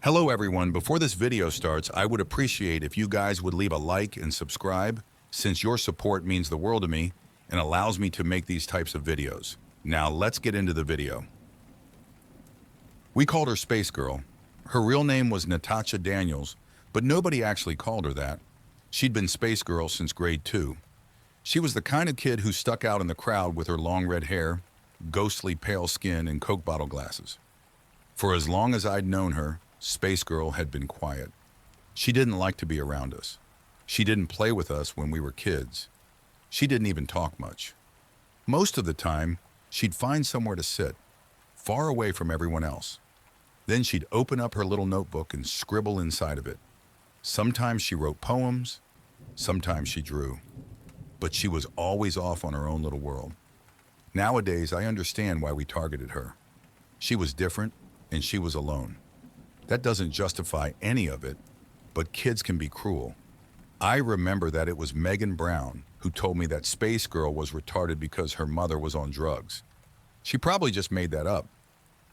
Hello everyone, before this video starts, I would appreciate if you guys would leave a like and subscribe, since your support means the world to me and allows me to make these types of videos. Now let's get into the video. We called her Space Girl. Her real name was Natasha Daniels, but nobody actually called her that. She'd been Space Girl since grade 2. She was the kind of kid who stuck out in the crowd with her long red hair, ghostly pale skin, and Coke bottle glasses. For as long as I'd known her, Space Girl had been quiet. She didn't like to be around us. She didn't play with us when we were kids. She didn't even talk much. Most of the time, she'd find somewhere to sit, far away from everyone else. Then she'd open up her little notebook and scribble inside of it. Sometimes she wrote poems, sometimes she drew. But she was always off on her own little world. Nowadays, I understand why we targeted her. She was different, and she was alone. That doesn't justify any of it, but kids can be cruel. I remember that it was Megan Brown who told me that Space Girl was retarded because her mother was on drugs. She probably just made that up,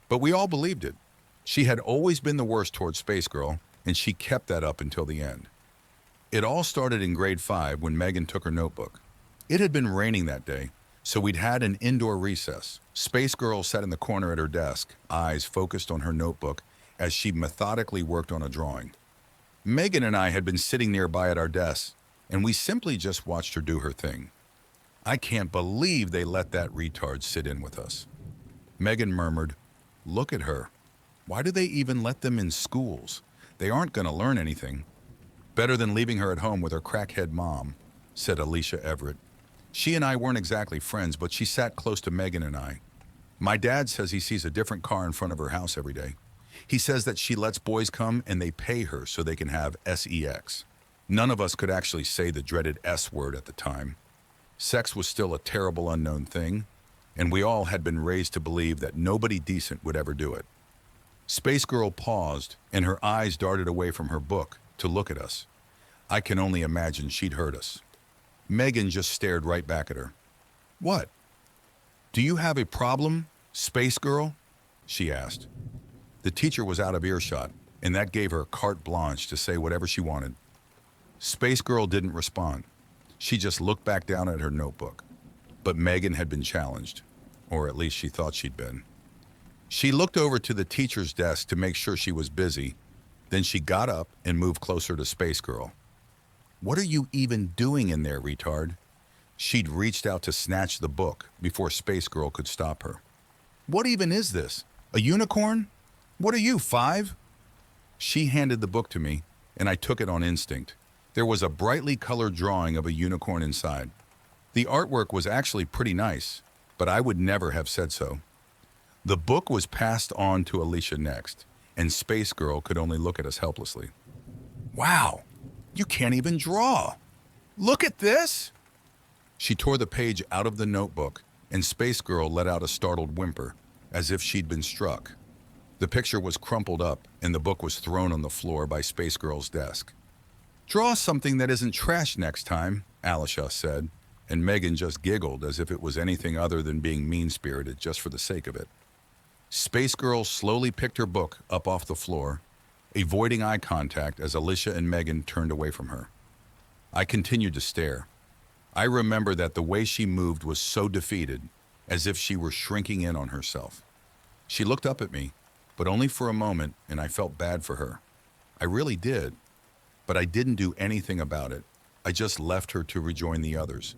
but we all believed it. She had always been the worst towards Space Girl, and she kept that up until the end. It all started in grade 5 when Megan took her notebook. It had been raining that day, so we'd had an indoor recess. Space Girl sat in the corner at her desk, eyes focused on her notebook as she methodically worked on a drawing. Megan and I had been sitting nearby at our desks, and we simply just watched her do her thing. I can't believe they let that retard sit in with us. Megan murmured, "Look at her. Why do they even let them in schools? They aren't going to learn anything." "Better than leaving her at home with her crackhead mom," said Alicia Everett. She and I weren't exactly friends, but she sat close to Megan and I. "My dad says he sees a different car in front of her house every day. He says that she lets boys come and they pay her so they can have sex. None of us could actually say the dreaded S word at the time. Sex was still a terrible unknown thing, and we all had been raised to believe that nobody decent would ever do it." Space Girl paused, and her eyes darted away from her book to look at us. I can only imagine she'd heard us. Megan just stared right back at her. "What? Do you have a problem, Space Girl?" she asked. The teacher was out of earshot, and that gave her carte blanche to say whatever she wanted. Space Girl didn't respond. She just looked back down at her notebook. But Megan had been challenged, or at least she thought she'd been. She looked over to the teacher's desk to make sure she was busy. Then she got up and moved closer to Space Girl. "What are you even doing in there, retard?" She'd reached out to snatch the book before Space Girl could stop her. "What even is this? A unicorn? What are you, 5?" She handed the book to me, and I took it on instinct. There was a brightly colored drawing of a unicorn inside. The artwork was actually pretty nice, but I would never have said so. The book was passed on to Alicia next, and Space Girl could only look at us helplessly. "Wow, you can't even draw. Look at this!" She tore the page out of the notebook, and Space Girl let out a startled whimper, as if she'd been struck. The picture was crumpled up, and the book was thrown on the floor by Space Girl's desk. "Draw something that isn't trash next time," Alicia said, and Megan just giggled as if it was anything other than being mean-spirited just for the sake of it. Space Girl slowly picked her book up off the floor, avoiding eye contact as Alicia and Megan turned away from her. I continued to stare. I remember that the way she moved was so defeated, as if she were shrinking in on herself. She looked up at me, but only for a moment, and I felt bad for her. I really did. But I didn't do anything about it. I just left her to rejoin the others.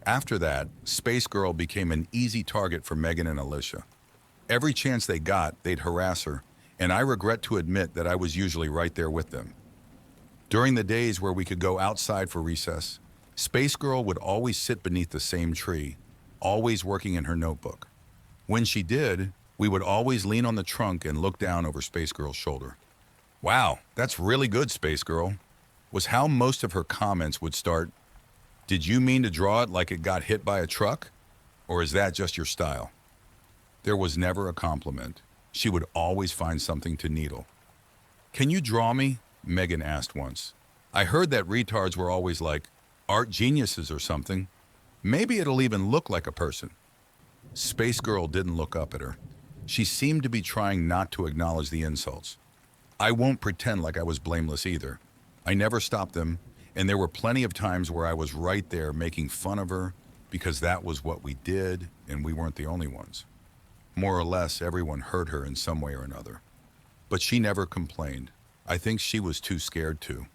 After that, Space Girl became an easy target for Megan and Alicia. Every chance they got, they'd harass her, and I regret to admit that I was usually right there with them. During the days where we could go outside for recess, Space Girl would always sit beneath the same tree, always working in her notebook. When she did, we would always lean on the trunk and look down over Space Girl's shoulder. "Wow, that's really good, Space Girl," was how most of her comments would start. "Did you mean to draw it like it got hit by a truck? Or is that just your style?" There was never a compliment. She would always find something to needle. "Can you draw me?" Megan asked once. "I heard that retards were always like art geniuses or something. Maybe it'll even look like a person." Space Girl didn't look up at her. She seemed to be trying not to acknowledge the insults. I won't pretend like I was blameless either. I never stopped them, and there were plenty of times where I was right there making fun of her because that was what we did, and we weren't the only ones. More or less, everyone hurt her in some way or another. But she never complained. I think she was too scared to.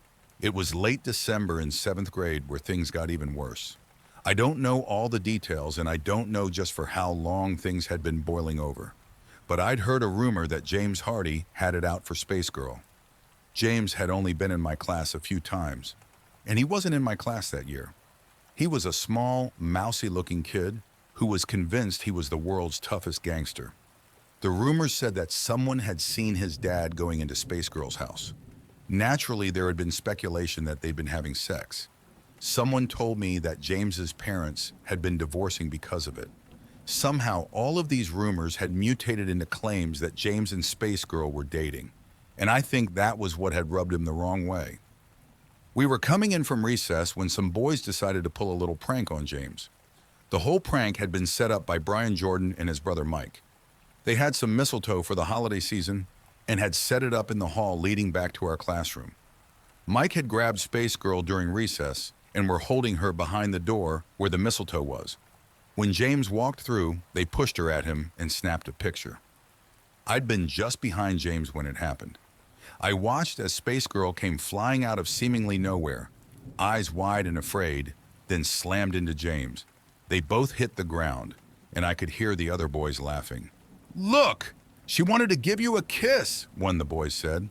It was late December in 7th grade where things got even worse. I don't know all the details, and I don't know just for how long things had been boiling over. But I'd heard a rumor that James Hardy had it out for Space Girl. James had only been in my class a few times, and he wasn't in my class that year. He was a small, mousy-looking kid who was convinced he was the world's toughest gangster. The rumors said that someone had seen his dad going into Space Girl's house. Naturally, there had been speculation that they'd been having sex. Someone told me that James's parents had been divorcing because of it. Somehow, all of these rumors had mutated into claims that James and Space Girl were dating, and I think that was what had rubbed him the wrong way. We were coming in from recess when some boys decided to pull a little prank on James. The whole prank had been set up by Brian Jordan and his brother Mike. They had some mistletoe for the holiday season and had set it up in the hall leading back to our classroom. Mike had grabbed Space Girl during recess and were holding her behind the door where the mistletoe was. When James walked through, they pushed her at him and snapped a picture. I'd been just behind James when it happened. I watched as Space Girl came flying out of seemingly nowhere, eyes wide and afraid, then slammed into James. They both hit the ground, and I could hear the other boys laughing. "Look! She wanted to give you a kiss," one of the boys said.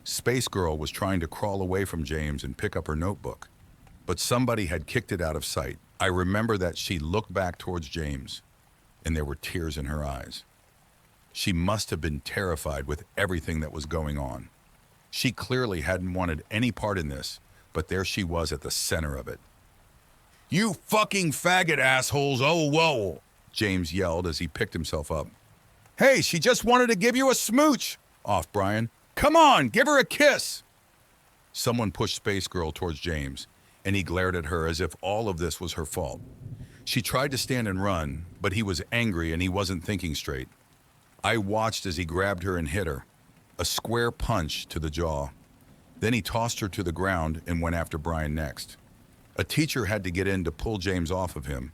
Space Girl was trying to crawl away from James and pick up her notebook, but somebody had kicked it out of sight. I remember that she looked back towards James, and there were tears in her eyes. She must have been terrified with everything that was going on. She clearly hadn't wanted any part in this, but there she was at the center of it. "You fucking faggot assholes, oh whoa!" James yelled as he picked himself up. "Hey, she just wanted to give you a smooch," off Brian. "Come on, give her a kiss." Someone pushed Space Girl towards James, and he glared at her as if all of this was her fault. She tried to stand and run, but he was angry and he wasn't thinking straight. I watched as he grabbed her and hit her, a square punch to the jaw. Then he tossed her to the ground and went after Brian next. A teacher had to get in to pull James off of him.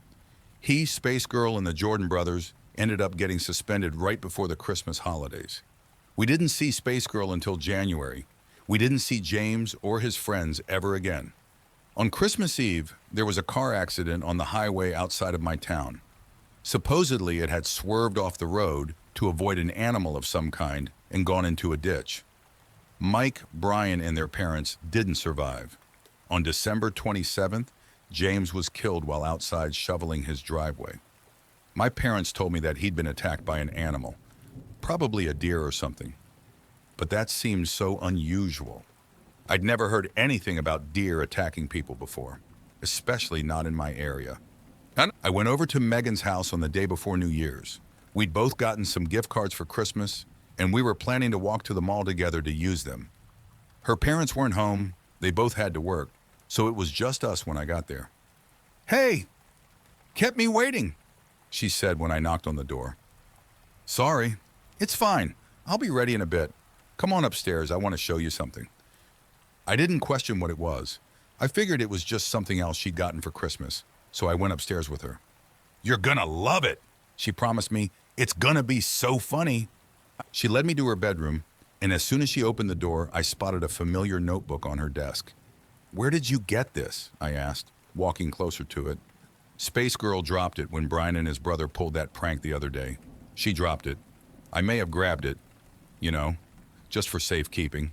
He, Space Girl, and the Jordan brothers ended up getting suspended right before the Christmas holidays. We didn't see Space Girl until January. We didn't see James or his friends ever again. On Christmas Eve, there was a car accident on the highway outside of my town. Supposedly, it had swerved off the road to avoid an animal of some kind and gone into a ditch. Mike, Brian, and their parents didn't survive. On December 27th, James was killed while outside shoveling his driveway. My parents told me that he'd been attacked by an animal, probably a deer or something. But that seemed so unusual. I'd never heard anything about deer attacking people before, especially not in my area. I went over to Megan's house on the day before New Year's. We'd both gotten some gift cards for Christmas, and we were planning to walk to the mall together to use them. Her parents weren't home, they both had to work, so it was just us when I got there. "Hey, kept me waiting," she said when I knocked on the door. "Sorry, it's fine. I'll be ready in a bit. Come on upstairs, I want to show you something." I didn't question what it was. I figured it was just something else she'd gotten for Christmas, so I went upstairs with her. "You're gonna love it," she promised me. "It's gonna be so funny." She led me to her bedroom, and as soon as she opened the door, I spotted a familiar notebook on her desk. "Where did you get this?" I asked, walking closer to it. Space Girl dropped it when Brian and his brother pulled that prank the other day. She dropped it. I may have grabbed it, just for safekeeping.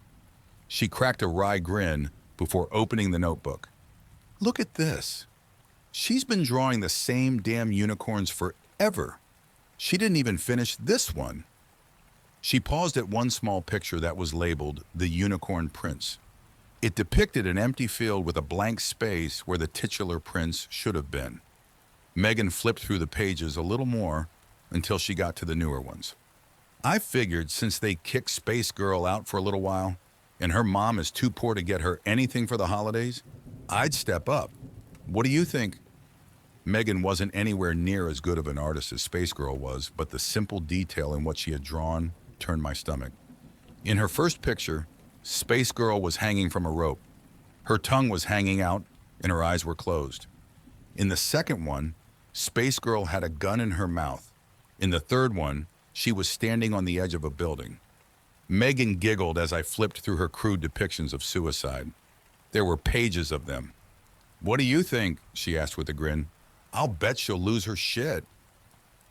She cracked a wry grin before opening the notebook. "Look at this. She's been drawing the same damn unicorns forever. She didn't even finish this one." She paused at one small picture that was labeled The Unicorn Prince. It depicted an empty field with a blank space where the titular prince should have been. Megan flipped through the pages a little more until she got to the newer ones. I figured since they kicked Space Girl out for a little while, and her mom is too poor to get her anything for the holidays, I'd step up. What do you think? Megan wasn't anywhere near as good of an artist as Space Girl was, but the simple detail in what she had drawn turned my stomach. In her first picture, Space Girl was hanging from a rope. Her tongue was hanging out and her eyes were closed. In the second one, Space Girl had a gun in her mouth. In the third one, she was standing on the edge of a building. Megan giggled as I flipped through her crude depictions of suicide. There were pages of them. "What do you think?" she asked with a grin. "I'll bet she'll lose her shit."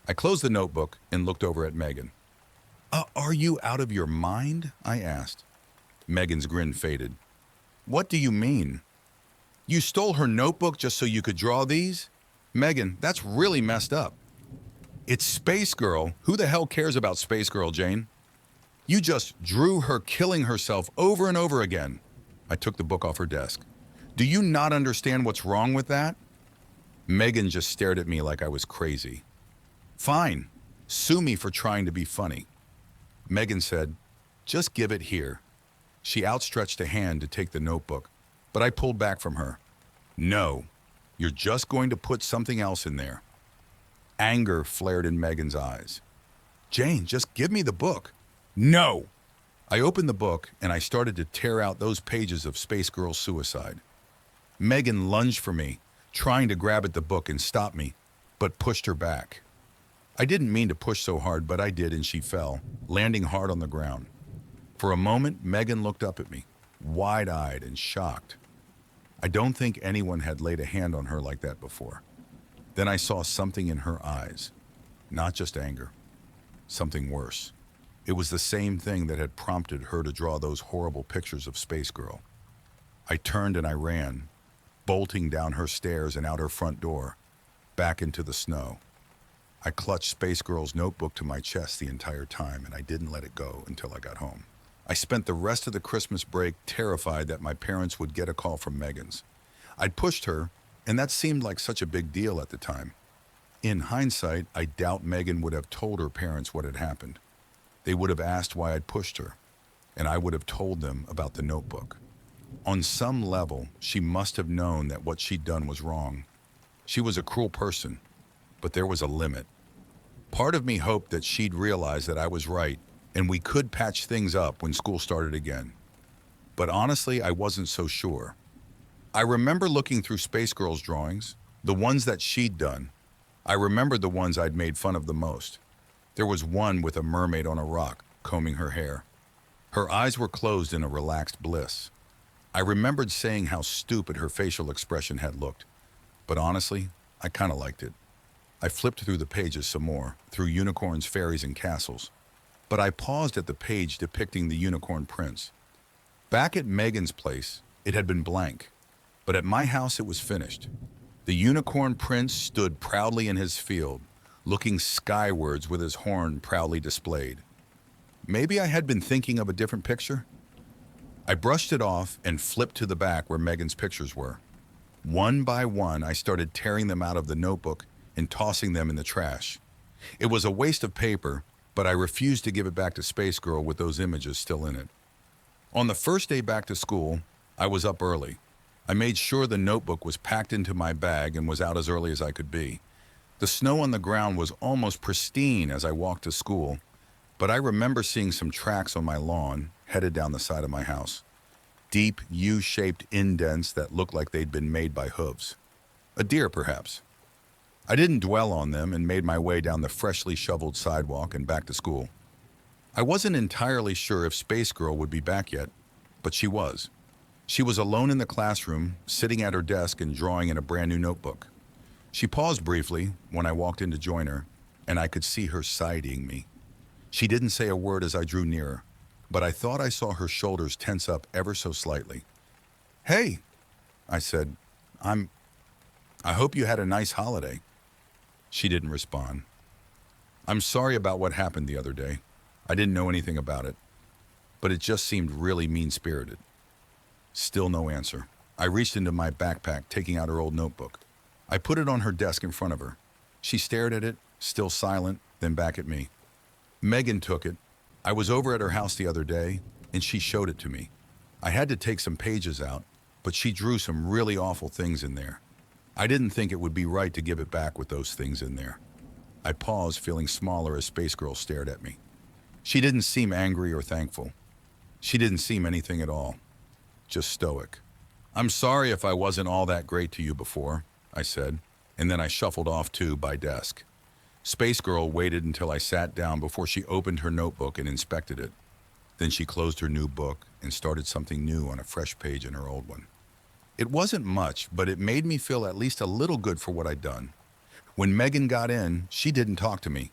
I closed the notebook and looked over at Megan. Are you out of your mind?" I asked. Megan's grin faded. "What do you mean? You stole her notebook just so you could draw these? Megan, that's really messed up." "It's Space Girl. Who the hell cares about Space Girl, Jane? You just drew her killing herself over and over again." I took the book off her desk. "Do you not understand what's wrong with that?" Megan just stared at me like I was crazy. "Fine. Sue me for trying to be funny." Megan said, "Just give it here." She outstretched a hand to take the notebook, but I pulled back from her. "No, you're just going to put something else in there." Anger flared in Megan's eyes. "Jane, just give me the book." "No!" I opened the book and I started to tear out those pages of Space Girl's suicide. Megan lunged for me, trying to grab at the book and stop me, but pushed her back. I didn't mean to push so hard, but I did, and she fell, landing hard on the ground. For a moment, Megan looked up at me, wide-eyed and shocked. I don't think anyone had laid a hand on her like that before. Then I saw something in her eyes, not just anger, something worse. It was the same thing that had prompted her to draw those horrible pictures of Space Girl. I turned and I ran, bolting down her stairs and out her front door, back into the snow. I clutched Space Girl's notebook to my chest the entire time, and I didn't let it go until I got home. I spent the rest of the Christmas break terrified that my parents would get a call from Megan's. I'd pushed her, and that seemed like such a big deal at the time. In hindsight, I doubt Megan would have told her parents what had happened. They would have asked why I'd pushed her, and I would have told them about the notebook. On some level, she must have known that what she'd done was wrong. She was a cruel person, but there was a limit. Part of me hoped that she'd realize that I was right and we could patch things up when school started again. But honestly, I wasn't so sure. I remember looking through Space Girl's drawings, the ones that she'd done. I remembered the ones I'd made fun of the most. There was one with a mermaid on a rock, combing her hair. Her eyes were closed in a relaxed bliss. I remembered saying how stupid her facial expression had looked. But honestly, I kind of liked it. I flipped through the pages some more, through unicorns, fairies, and castles. But I paused at the page depicting the unicorn prince. Back at Megan's place, it had been blank. But at my house, it was finished. The unicorn prince stood proudly in his field, looking skywards with his horn proudly displayed. Maybe I had been thinking of a different picture? I brushed it off and flipped to the back where Megan's pictures were. One by one, I started tearing them out of the notebook and tossing them in the trash. It was a waste of paper, but I refused to give it back to Space Girl with those images still in it. On the first day back to school, I was up early. I made sure the notebook was packed into my bag and was out as early as I could be. The snow on the ground was almost pristine as I walked to school, but I remember seeing some tracks on my lawn headed down the side of my house. Deep, U-shaped indents that looked like they'd been made by hooves. A deer, perhaps. I didn't dwell on them and made my way down the freshly shoveled sidewalk and back to school. I wasn't entirely sure if Space Girl would be back yet, but she was. She was alone in the classroom, sitting at her desk and drawing in a brand new notebook. She paused briefly when I walked in to join her, and I could see her side-eyeing me. She didn't say a word as I drew nearer, but I thought I saw her shoulders tense up ever so slightly. "Hey," I said, I hope you had a nice holiday." She didn't respond. "I'm sorry about what happened the other day. I didn't know anything about it, but it just seemed really mean-spirited." Still no answer. I reached into my backpack, taking out her old notebook. I put it on her desk in front of her. She stared at it, still silent, then back at me. Megan took it. I was over at her house the other day, and she showed it to me. I had to take some pages out, but she drew some really awful things in there. I didn't think it would be right to give it back with those things in there. I paused, feeling smaller as Space Girl stared at me. She didn't seem angry or thankful. She didn't seem anything at all, just stoic. I'm sorry if I wasn't all that great to you before, I said, and then I shuffled off to my desk. Space Girl waited until I sat down before she opened her notebook and inspected it. Then she closed her new book and started something new on a fresh page in her old one. It wasn't much, but it made me feel at least a little good for what I'd done. When Megan got in, she didn't talk to me.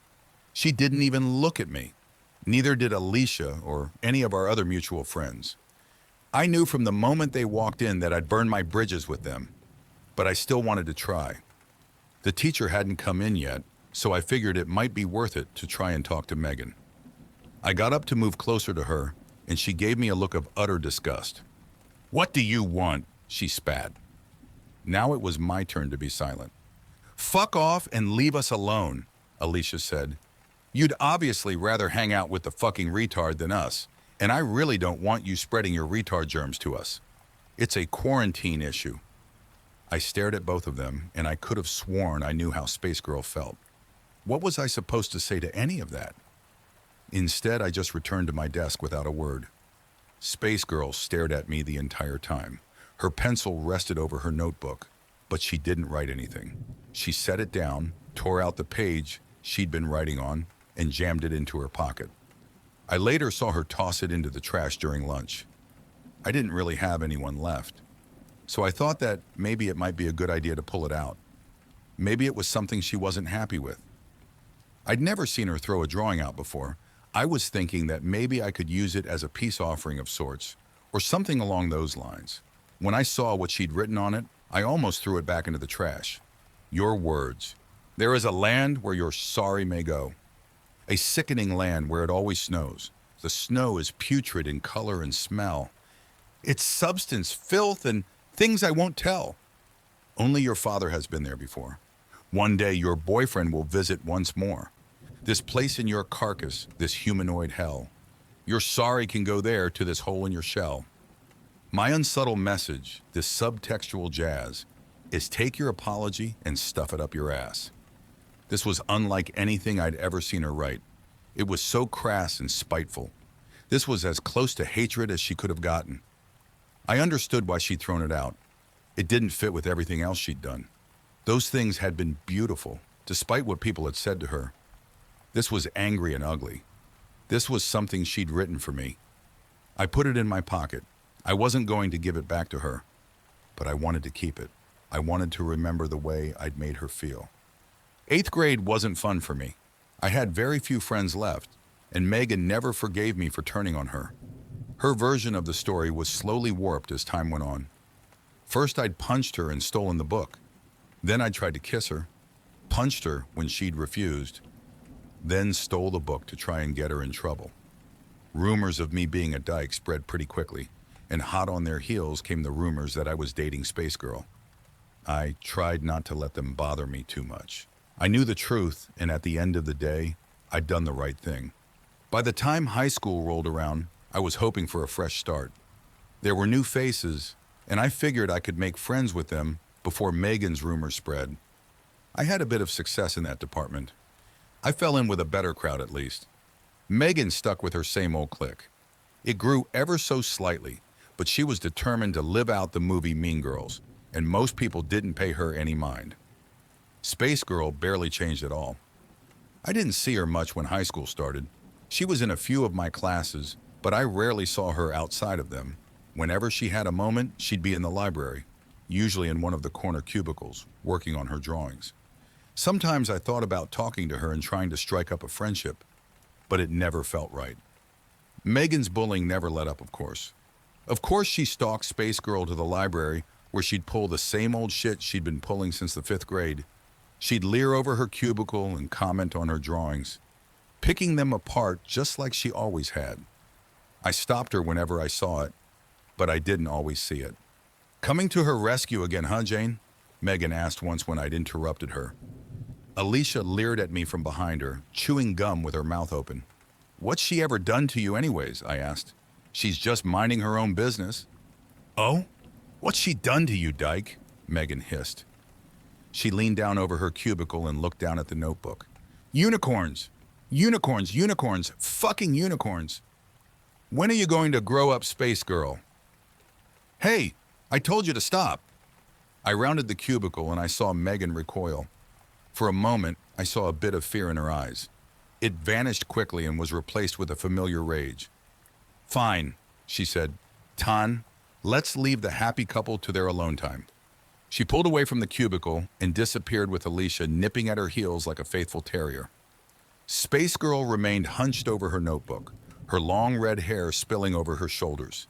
She didn't even look at me. Neither did Alicia or any of our other mutual friends. I knew from the moment they walked in that I'd burned my bridges with them, but I still wanted to try. The teacher hadn't come in yet, so I figured it might be worth it to try and talk to Megan. I got up to move closer to her, and she gave me a look of utter disgust. "What do you want?" she spat. Now it was my turn to be silent. "Fuck off and leave us alone," Alicia said. "You'd obviously rather hang out with the fucking retard than us, and I really don't want you spreading your retard germs to us. It's a quarantine issue." I stared at both of them, and I could have sworn I knew how Space Girl felt. What was I supposed to say to any of that? Instead, I just returned to my desk without a word. Space Girl stared at me the entire time. Her pencil rested over her notebook, but she didn't write anything. She set it down, tore out the page she'd been writing on, and jammed it into her pocket. I later saw her toss it into the trash during lunch. I didn't really have anyone left, so I thought that maybe it might be a good idea to pull it out. Maybe it was something she wasn't happy with. I'd never seen her throw a drawing out before. I was thinking that maybe I could use it as a peace offering of sorts, or something along those lines. When I saw what she'd written on it, I almost threw it back into the trash. Your words. There is a land where your sorry may go. A sickening land where it always snows. The snow is putrid in color and smell. It's substance, filth, and things I won't tell. Only your father has been there before. One day your boyfriend will visit once more. This place in your carcass, this humanoid hell. Your sorry can go there to this hole in your shell. My unsubtle message, this subtextual jazz, is take your apology and stuff it up your ass. This was unlike anything I'd ever seen her write. It was so crass and spiteful. This was as close to hatred as she could have gotten. I understood why she'd thrown it out. It didn't fit with everything else she'd done. Those things had been beautiful, despite what people had said to her. This was angry and ugly. This was something she'd written for me. I put it in my pocket. I wasn't going to give it back to her, but I wanted to keep it. I wanted to remember the way I'd made her feel. 8th grade wasn't fun for me. I had very few friends left, and Megan never forgave me for turning on her. Her version of the story was slowly warped as time went on. First, I'd punched her and stolen the book. Then I tried to kiss her, punched her when she'd refused, then stole the book to try and get her in trouble. Rumors of me being a dyke spread pretty quickly, and hot on their heels came the rumors that I was dating Space Girl. I tried not to let them bother me too much. I knew the truth, and at the end of the day, I'd done the right thing. By the time high school rolled around, I was hoping for a fresh start. There were new faces, and I figured I could make friends with them before Megan's rumors spread. I had a bit of success in that department. I fell in with a better crowd at least. Megan stuck with her same old clique. It grew ever so slightly, but she was determined to live out the movie Mean Girls, and most people didn't pay her any mind. Space Girl barely changed at all. I didn't see her much when high school started. She was in a few of my classes, but I rarely saw her outside of them. Whenever she had a moment, she'd be in the library, usually in one of the corner cubicles, working on her drawings. Sometimes I thought about talking to her and trying to strike up a friendship, but it never felt right. Megan's bullying never let up, of course. Of course she stalked Space Girl to the library, where she'd pull the same old shit she'd been pulling since the 5th grade. She'd leer over her cubicle and comment on her drawings, picking them apart just like she always had. I stopped her whenever I saw it, but I didn't always see it. "Coming to her rescue again, huh, Jane?" Megan asked once when I'd interrupted her. Alicia leered at me from behind her, chewing gum with her mouth open. "What's she ever done to you anyways?" I asked. "She's just minding her own business." "Oh? What's she done to you, dyke?" Megan hissed. She leaned down over her cubicle and looked down at the notebook. "Unicorns! Unicorns! Unicorns! Fucking unicorns!" When are you going to grow up, Space Girl? Hey, I told you to stop. I rounded the cubicle and I saw Megan recoil. For a moment, I saw a bit of fear in her eyes. It vanished quickly and was replaced with a familiar rage. Fine, she said. Tan, let's leave the happy couple to their alone time. She pulled away from the cubicle and disappeared with Alicia nipping at her heels like a faithful terrier. Space Girl remained hunched over her notebook, her long red hair spilling over her shoulders.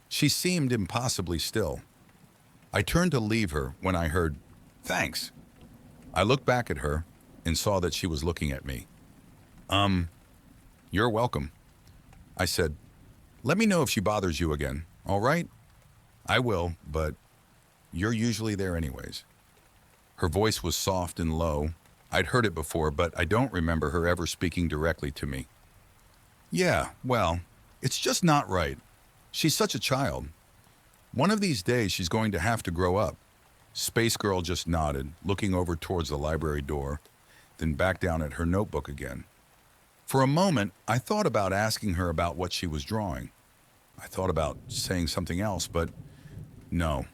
She seemed impossibly still. I turned to leave her when I heard, "Thanks." I looked back at her and saw that she was looking at me. You're welcome. I said, "Let me know if she bothers you again, all right?" "I will, but you're usually there anyways." Her voice was soft and low. I'd heard it before, but I don't remember her ever speaking directly to me. "Yeah, well, it's just not right. She's such a child. One of these days she's going to have to grow up." Space Girl just nodded, looking over towards the library door, then back down at her notebook again. For a moment, I thought about asking her about what she was drawing. I thought about saying something else, but no.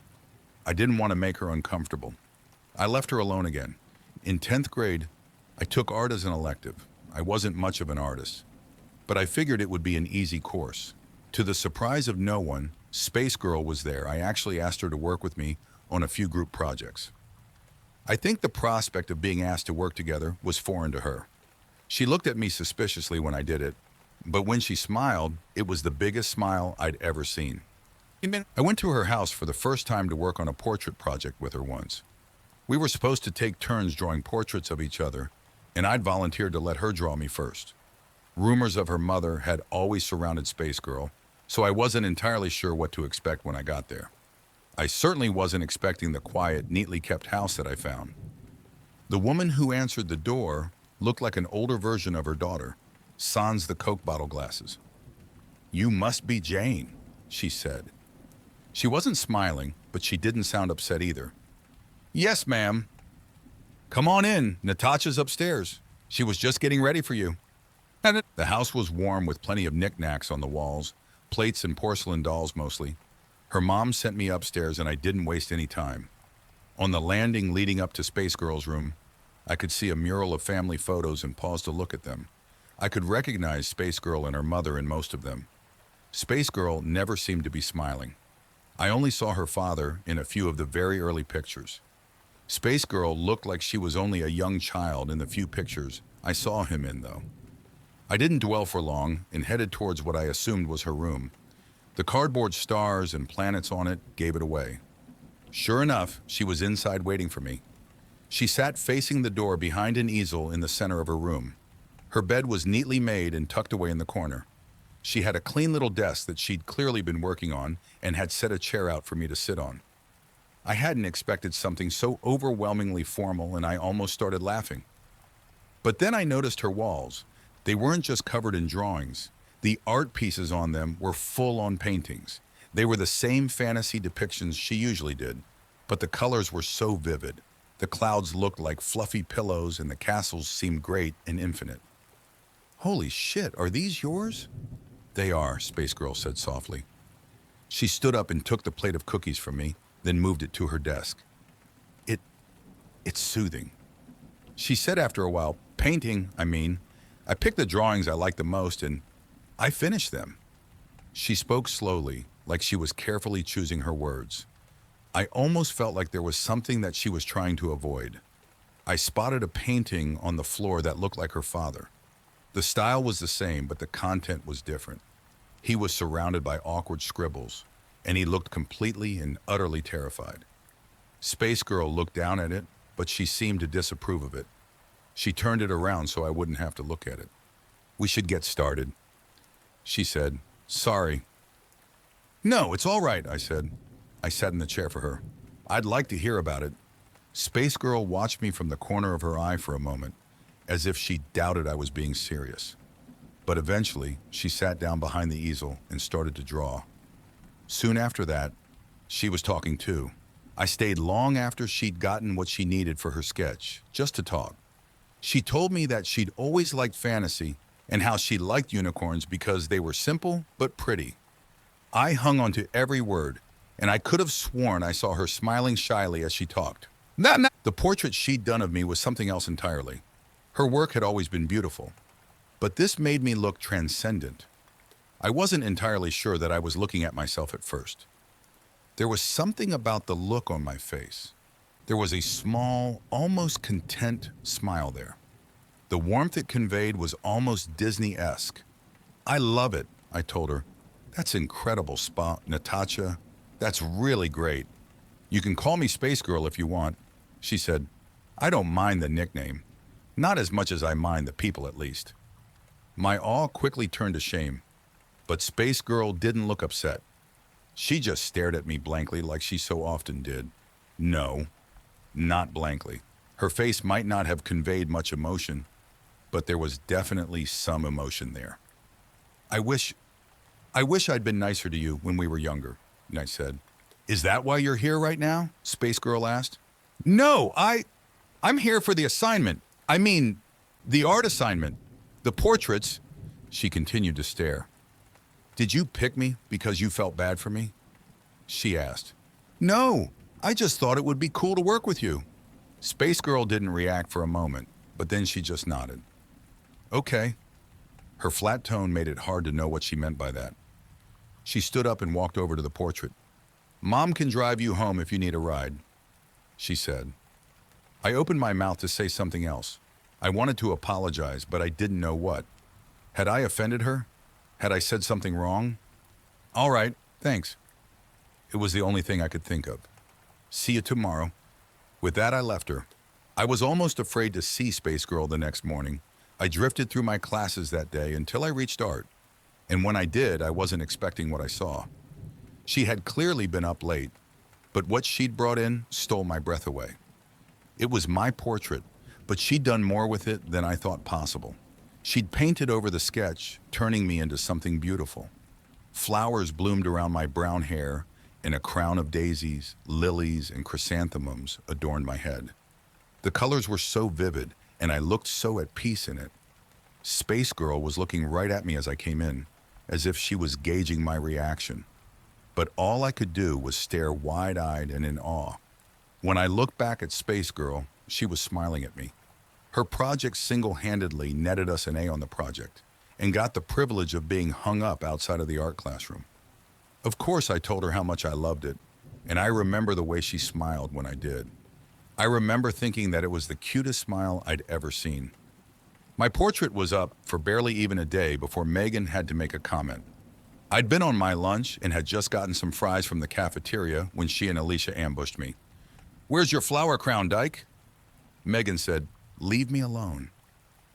I didn't want to make her uncomfortable. I left her alone again. In 10th grade, I took art as an elective. I wasn't much of an artist, but I figured it would be an easy course. To the surprise of no one, Space Girl was there. I actually asked her to work with me on a few group projects. I think the prospect of being asked to work together was foreign to her. She looked at me suspiciously when I did it, but when she smiled, it was the biggest smile I'd ever seen. I went to her house for the first time to work on a portrait project with her once. We were supposed to take turns drawing portraits of each other, and I'd volunteered to let her draw me first. Rumors of her mother had always surrounded Space Girl, so I wasn't entirely sure what to expect when I got there. I certainly wasn't expecting the quiet, neatly kept house that I found. The woman who answered the door looked like an older version of her daughter, sans the Coke bottle glasses. "You must be Jane," she said. She wasn't smiling, but she didn't sound upset either. "Yes, ma'am." "Come on in, Natasha's upstairs. She was just getting ready for you." The house was warm with plenty of knickknacks on the walls, plates and porcelain dolls mostly. Her mom sent me upstairs and I didn't waste any time. On the landing leading up to Space Girl's room, I could see a mural of family photos and paused to look at them. I could recognize Space Girl and her mother in most of them. Space Girl never seemed to be smiling. I only saw her father in a few of the very early pictures. Space Girl looked like she was only a young child in the few pictures I saw him in, though. I didn't dwell for long and headed towards what I assumed was her room. The cardboard stars and planets on it gave it away. Sure enough, she was inside waiting for me. She sat facing the door behind an easel in the center of her room. Her bed was neatly made and tucked away in the corner. She had a clean little desk that she'd clearly been working on and had set a chair out for me to sit on. I hadn't expected something so overwhelmingly formal and I almost started laughing. But then I noticed her walls. They weren't just covered in drawings. The art pieces on them were full-on paintings. They were the same fantasy depictions she usually did, but the colors were so vivid. The clouds looked like fluffy pillows and the castles seemed great and infinite. "Holy shit, are these yours?" "They are," Space Girl said softly. She stood up and took the plate of cookies from me, then moved it to her desk. It's soothing," she said after a while. "Painting, I mean. I picked the drawings I liked the most and I finished them." She spoke slowly, like she was carefully choosing her words. I almost felt like there was something that she was trying to avoid. I spotted a painting on the floor that looked like her father. The style was the same, but the content was different. He was surrounded by awkward scribbles, and he looked completely and utterly terrified. Space Girl looked down at it, but she seemed to disapprove of it. She turned it around so I wouldn't have to look at it. "We should get started," she said. "Sorry." "No, it's all right," I said. I sat in the chair for her. "I'd like to hear about it." Space Girl watched me from the corner of her eye for a moment, as if she doubted I was being serious. But eventually, she sat down behind the easel and started to draw. Soon after that, she was talking too. I stayed long after she'd gotten what she needed for her sketch, just to talk. She told me that she'd always liked fantasy, and how she liked unicorns because they were simple but pretty. I hung on to every word, and I could have sworn I saw her smiling shyly as she talked. The portrait she'd done of me was something else entirely. Her work had always been beautiful, but this made me look transcendent. I wasn't entirely sure that I was looking at myself at first. There was something about the look on my face. There was a small, almost content smile there. The warmth it conveyed was almost Disney-esque. "I love it," I told her. "That's incredible, Natasha. That's really great. You can call me Space Girl if you want." She said, "I don't mind the nickname. Not as much as I mind the people, at least." My awe quickly turned to shame, but Space Girl didn't look upset. She just stared at me blankly like she so often did. No, not blankly. Her face might not have conveyed much emotion, but there was definitely some emotion there. I wish I'd been nicer to you when we were younger," I said. "Is that why you're here right now?" Space Girl asked. "No, I'm here for the assignment. I mean, the art assignment. The portraits." She continued to stare. "Did you pick me because you felt bad for me?" she asked. "No, I just thought it would be cool to work with you." Space Girl didn't react for a moment, but then she just nodded. "Okay." Her flat tone made it hard to know what she meant by that. She stood up and walked over to the portrait. "Mom can drive you home if you need a ride," she said. I opened my mouth to say something else. I wanted to apologize, but I didn't know what. Had I offended her? Had I said something wrong? "All right, thanks." It was the only thing I could think of. "See you tomorrow." With that, I left her. I was almost afraid to see Space Girl the next morning. I drifted through my classes that day until I reached art. And when I did, I wasn't expecting what I saw. She had clearly been up late, but what she'd brought in stole my breath away. It was my portrait, but she'd done more with it than I thought possible. She'd painted over the sketch, turning me into something beautiful. Flowers bloomed around my brown hair, and a crown of daisies, lilies, and chrysanthemums adorned my head. The colors were so vivid, and I looked so at peace in it. Space Girl was looking right at me as I came in, as if she was gauging my reaction. But all I could do was stare wide-eyed and in awe. When I looked back at Space Girl, she was smiling at me. Her project single-handedly netted us an A on the project, and got the privilege of being hung up outside of the art classroom. Of course, I told her how much I loved it, and I remember the way she smiled when I did. I remember thinking that it was the cutest smile I'd ever seen. My portrait was up for barely even a day before Megan had to make a comment. I'd been on my lunch and had just gotten some fries from the cafeteria when she and Alicia ambushed me. "Where's your flower crown, dyke?" Megan said, "Leave me alone."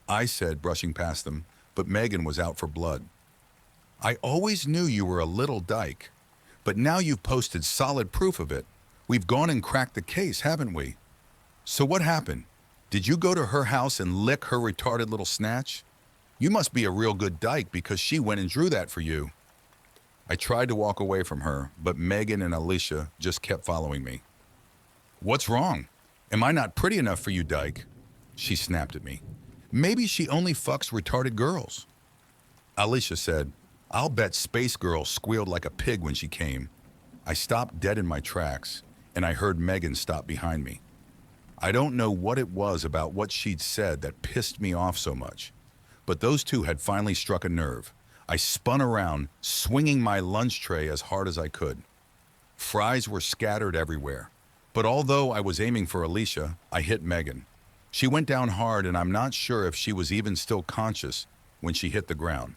I said, brushing past them, but Megan was out for blood. "I always knew you were a little dyke, but now you've posted solid proof of it. We've gone and cracked the case, haven't we? So what happened? Did you go to her house and lick her retarded little snatch? You must be a real good dyke because she went and drew that for you." I tried to walk away from her, but Megan and Alicia just kept following me. "What's wrong? Am I not pretty enough for you, dyke?" She snapped at me. "Maybe she only fucks retarded girls." Alicia said, "I'll bet Space Girl squealed like a pig when she came." I stopped dead in my tracks, and I heard Megan stop behind me. I don't know what it was about what she'd said that pissed me off so much, but those two had finally struck a nerve. I spun around, swinging my lunch tray as hard as I could. Fries were scattered everywhere, but although I was aiming for Alicia, I hit Megan. She went down hard, and I'm not sure if she was even still conscious when she hit the ground.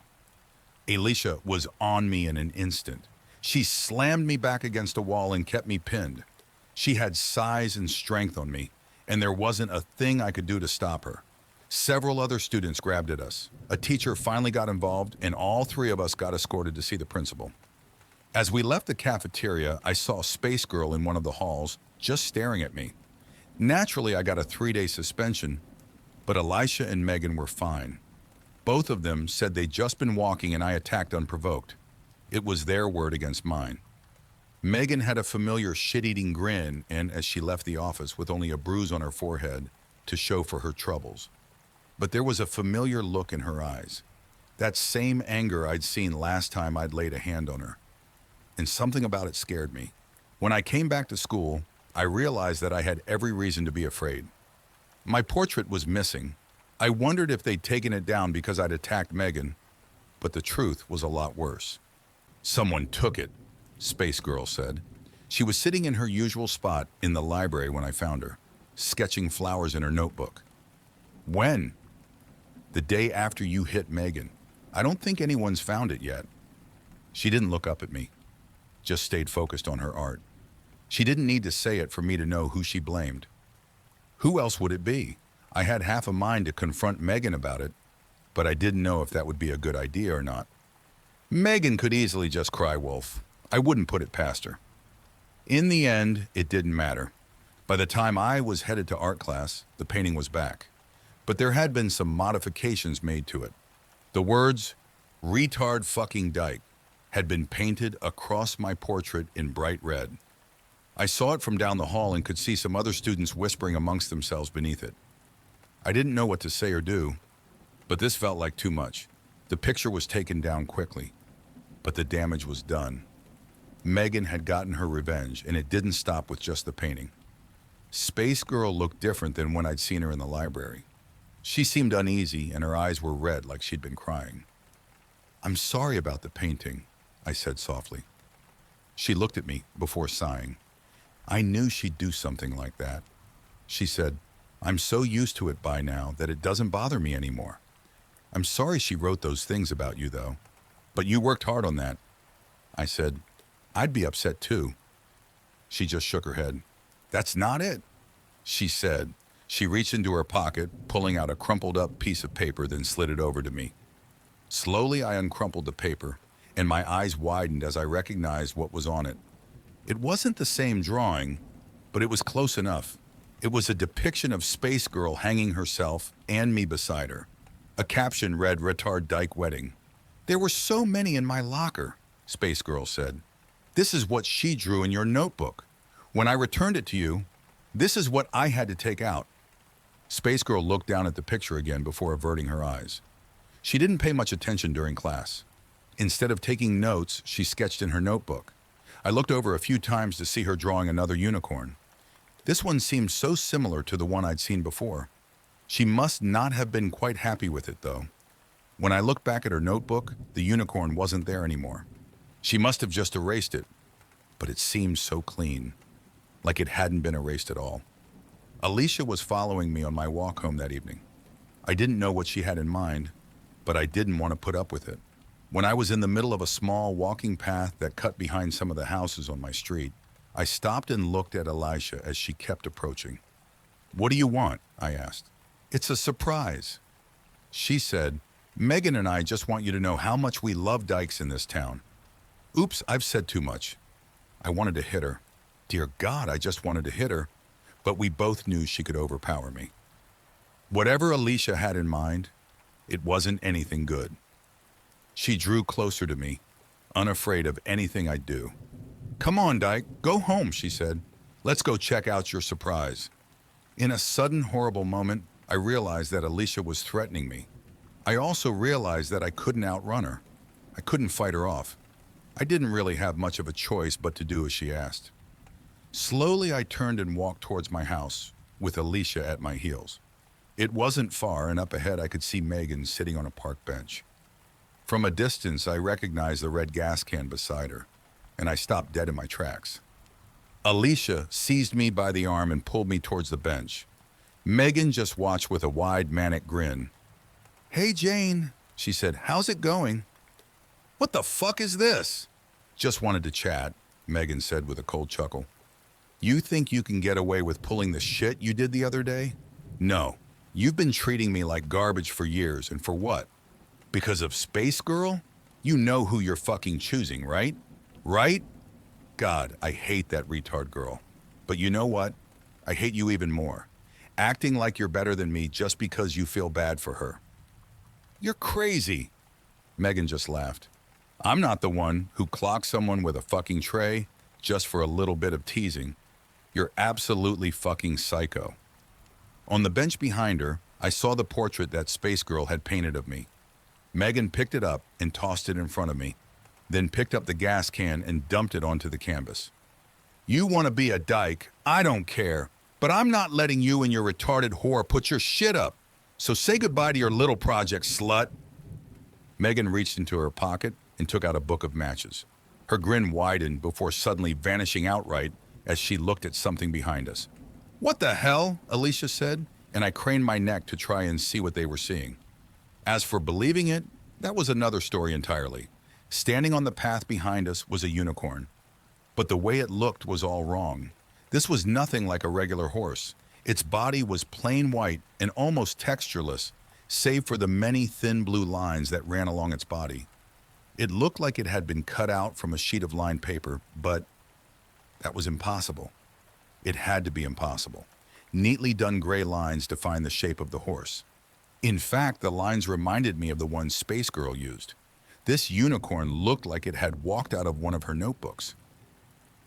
Alicia was on me in an instant. She slammed me back against a wall and kept me pinned. She had size and strength on me, and there wasn't a thing I could do to stop her. Several other students grabbed at us. A teacher finally got involved, and all three of us got escorted to see the principal. As we left the cafeteria, I saw Space Girl in one of the halls, just staring at me. Naturally, I got a 3-day suspension, but Alicia and Megan were fine. Both of them said they'd just been walking and I attacked unprovoked. It was their word against mine. Megan had a familiar shit-eating grin, and as she left the office with only a bruise on her forehead to show for her troubles. But there was a familiar look in her eyes. That same anger I'd seen last time I'd laid a hand on her. And something about it scared me. When I came back to school, I realized that I had every reason to be afraid. My portrait was missing. I wondered if they'd taken it down because I'd attacked Megan, but the truth was a lot worse. Someone took it, Space Girl said. She was sitting in her usual spot in the library when I found her, sketching flowers in her notebook. When? The day after you hit Megan. I don't think anyone's found it yet. She didn't look up at me, just stayed focused on her art. She didn't need to say it for me to know who she blamed. Who else would it be? I had half a mind to confront Megan about it, but I didn't know if that would be a good idea or not. Megan could easily just cry wolf. I wouldn't put it past her. In the end, it didn't matter. By the time I was headed to art class, the painting was back. But there had been some modifications made to it. The words, "retard fucking dyke," had been painted across my portrait in bright red. I saw it from down the hall and could see some other students whispering amongst themselves beneath it. I didn't know what to say or do, but this felt like too much. The picture was taken down quickly, but the damage was done. Megan had gotten her revenge, and it didn't stop with just the painting. Space Girl looked different than when I'd seen her in the library. She seemed uneasy, and her eyes were red like she'd been crying. "I'm sorry about the painting," I said softly. She looked at me before sighing. "I knew she'd do something like that." She said, "I'm so used to it by now that it doesn't bother me anymore. I'm sorry she wrote those things about you, though. But you worked hard on that." I said, "I'd be upset too." She just shook her head. "That's not it," she said. She reached into her pocket, pulling out a crumpled up piece of paper, then slid it over to me. Slowly, I uncrumpled the paper, and my eyes widened as I recognized what was on it. It wasn't the same drawing, but it was close enough. It was a depiction of Space Girl hanging herself and me beside her. A caption read, "Retard Dyke Wedding." "There were so many in my locker," Space Girl said. "This is what she drew in your notebook. When I returned it to you, this is what I had to take out." Space Girl looked down at the picture again before averting her eyes. She didn't pay much attention during class. Instead of taking notes, she sketched in her notebook. I looked over a few times to see her drawing another unicorn. This one seemed so similar to the one I'd seen before. She must not have been quite happy with it, though. When I looked back at her notebook, the unicorn wasn't there anymore. She must have just erased it, but it seemed so clean, like it hadn't been erased at all. Alicia was following me on my walk home that evening. I didn't know what she had in mind, but I didn't want to put up with it. When I was in the middle of a small walking path that cut behind some of the houses on my street, I stopped and looked at Alicia as she kept approaching. "What do you want?" I asked. "It's a surprise." She said, "Megan and I just want you to know how much we love dykes in this town." Oops, I've said too much. I wanted to hit her. Dear God, I just wanted to hit her, but we both knew she could overpower me. Whatever Alicia had in mind, it wasn't anything good. She drew closer to me, unafraid of anything I'd do. "Come on, Dyke, go home," she said. "Let's go check out your surprise." In a sudden, horrible moment, I realized that Alicia was threatening me. I also realized that I couldn't outrun her. I couldn't fight her off. I didn't really have much of a choice but to do as she asked. Slowly, I turned and walked towards my house, with Alicia at my heels. It wasn't far, and up ahead I could see Megan sitting on a park bench. From a distance, I recognized the red gas can beside her, and I stopped dead in my tracks. Alicia seized me by the arm and pulled me towards the bench. Megan just watched with a wide, manic grin. "Hey, Jane," she said, "how's it going?" "What the fuck is this?" "Just wanted to chat," Megan said with a cold chuckle. "You think you can get away with pulling the shit you did the other day? No, you've been treating me like garbage for years, and for what? Because of Space Girl? You know who you're fucking choosing, right? Right? God, I hate that retard girl. But you know what? I hate you even more. Acting like you're better than me just because you feel bad for her." "You're crazy." Megan just laughed. "I'm not the one who clocks someone with a fucking tray just for a little bit of teasing. You're absolutely fucking psycho." On the bench behind her, I saw the portrait that Space Girl had painted of me. Megan picked it up and tossed it in front of me, then picked up the gas can and dumped it onto the canvas. You want to be a dyke, I don't care, but I'm not letting you and your retarded whore put your shit up. So say goodbye to your little project, slut. Megan reached into her pocket and took out a book of matches. Her grin widened before suddenly vanishing outright as she looked at something behind us. What the hell? Alicia said, and I craned my neck to try and see what they were seeing. As for believing it, that was another story entirely. Standing on the path behind us was a unicorn. But the way it looked was all wrong. This was nothing like a regular horse. Its body was plain white and almost textureless, save for the many thin blue lines that ran along its body. It looked like it had been cut out from a sheet of lined paper, but that was impossible. It had to be impossible. Neatly done gray lines defined the shape of the horse. In fact, the lines reminded me of the ones Space Girl used. This unicorn looked like it had walked out of one of her notebooks.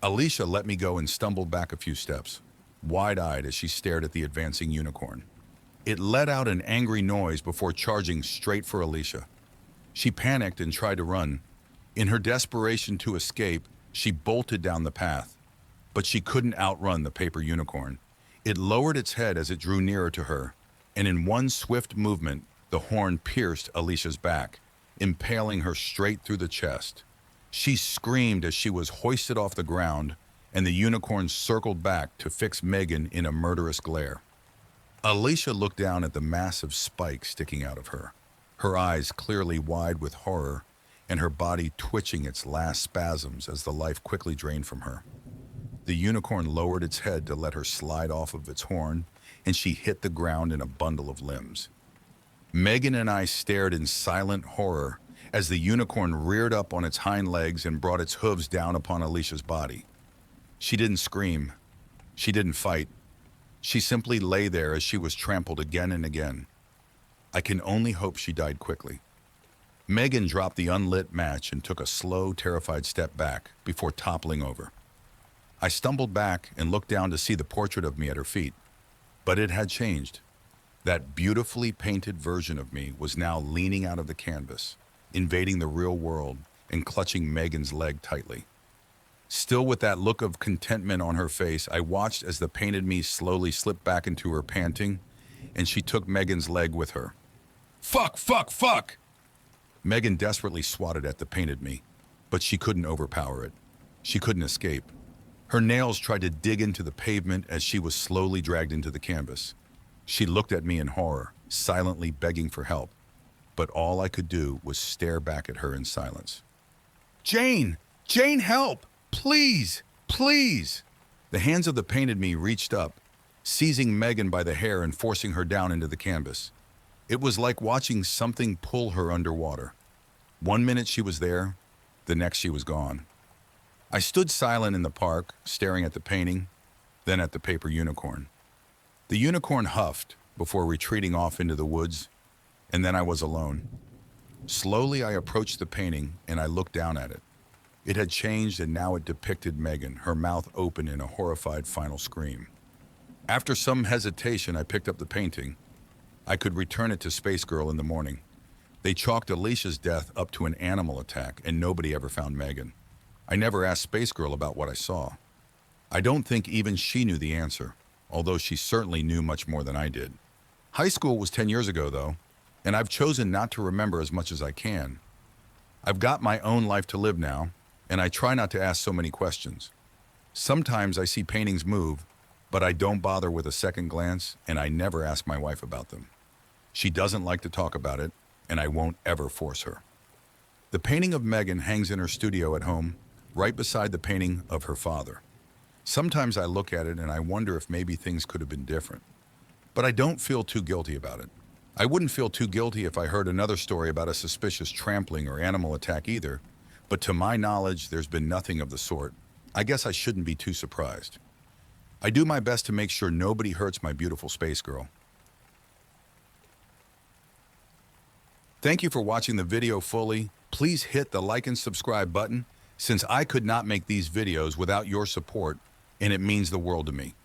Alicia let me go and stumbled back a few steps, wide-eyed as she stared at the advancing unicorn. It let out an angry noise before charging straight for Alicia. She panicked and tried to run. In her desperation to escape, she bolted down the path. But she couldn't outrun the paper unicorn. It lowered its head as it drew nearer to her, and in one swift movement, the horn pierced Alicia's back, impaling her straight through the chest. She screamed as she was hoisted off the ground, and the unicorn circled back to fix Megan in a murderous glare. Alicia looked down at the massive spike sticking out of her, her eyes clearly wide with horror, and her body twitching its last spasms as the life quickly drained from her. The unicorn lowered its head to let her slide off of its horn, and she hit the ground in a bundle of limbs. Megan and I stared in silent horror as the unicorn reared up on its hind legs and brought its hooves down upon Alicia's body. She didn't scream. She didn't fight. She simply lay there as she was trampled again and again. I can only hope she died quickly. Megan dropped the unlit match and took a slow, terrified step back before toppling over. I stumbled back and looked down to see the portrait of me at her feet. But it had changed. That beautifully painted version of me was now leaning out of the canvas, invading the real world and clutching Megan's leg tightly. Still with that look of contentment on her face, I watched as the painted me slowly slipped back into her panting, and she took Megan's leg with her. Fuck, fuck, fuck! Megan desperately swatted at the painted me, but she couldn't overpower it. She couldn't escape. Her nails tried to dig into the pavement as she was slowly dragged into the canvas. She looked at me in horror, silently begging for help, but all I could do was stare back at her in silence. Jane! Jane, help! Please! Please! The hands of the painted me reached up, seizing Megan by the hair and forcing her down into the canvas. It was like watching something pull her underwater. 1 minute she was there, the next she was gone. I stood silent in the park, staring at the painting, then at the paper unicorn. The unicorn huffed before retreating off into the woods, and then I was alone. Slowly I approached the painting and I looked down at it. It had changed and now it depicted Megan, her mouth open in a horrified final scream. After some hesitation, I picked up the painting. I could return it to Space Girl in the morning. They chalked Alicia's death up to an animal attack and nobody ever found Megan. I never asked Space Girl about what I saw. I don't think even she knew the answer, although she certainly knew much more than I did. High school was 10 years ago, though, and I've chosen not to remember as much as I can. I've got my own life to live now, and I try not to ask so many questions. Sometimes I see paintings move, but I don't bother with a second glance, and I never ask my wife about them. She doesn't like to talk about it, and I won't ever force her. The painting of Megan hangs in her studio at home, right beside the painting of her father. Sometimes I look at it and I wonder if maybe things could have been different. But I don't feel too guilty about it. I wouldn't feel too guilty if I heard another story about a suspicious trampling or animal attack either, but to my knowledge, there's been nothing of the sort. I guess I shouldn't be too surprised. I do my best to make sure nobody hurts my beautiful Space Girl. Thank you for watching the video fully. Please hit the like and subscribe button, since I could not make these videos without your support, and it means the world to me.